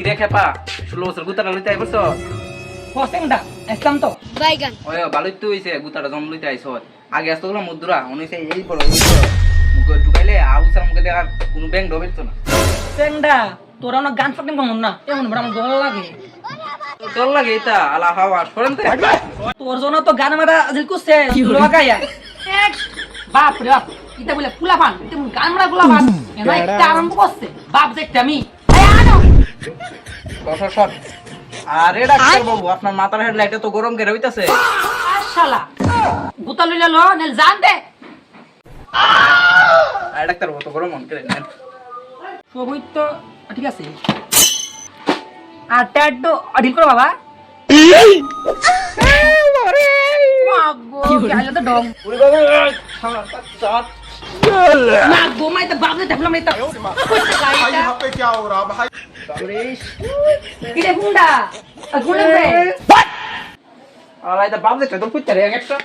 কিরে খেপা 16 বছর গুতাটা লইতে আইবছ হোসেনটা ইসলাম তো বাইগান ওই ভালোই তো হইছে গুতাটা জন্ম লইতে আইছ আগে আসতো না মুদ্রা উনিছে এই পড়ো মুখে ঢুকাইলে আউসার মুখে দেখার কোনো ব্যাংক ডবেছ না সেন্ডা তোরা না গান ফাটিং কম না এমন বড় আমার দল লাগে তোর লাগে এটা আলা হাওয়া সরেন তে তোর জন্য তো গান মারা আজিল কুছে লোকায়া বাপ রে বাপ এটা বলে ফুলা পান এটা গান মারা গুলা বাপ এনা একটা আরম্ভ করছে বাপ দেখতে আমি এই আনো সর আরে ডাক্তার বাবু আপনার মাথার হেডলাইটে তো গরম করে হইতাছে শালা গুতা লইলা লো নেল জান দে আরে ডাক্তার বাবু তো গরম মন করে নেন সবই তো ঠিক আছে আটা আড্ডো অডিল করো বাবা মাগো গেল তো ডং ওরে বাবা সাত মাগো মাই তো বাপ দেখলাম এটা भाई यहाँ पे क्या हो रहा भाई আরে কিরে গুন্ডা গুন্ডা রে আলা এটা বাপ দেখতে তো পুত্তরে একটা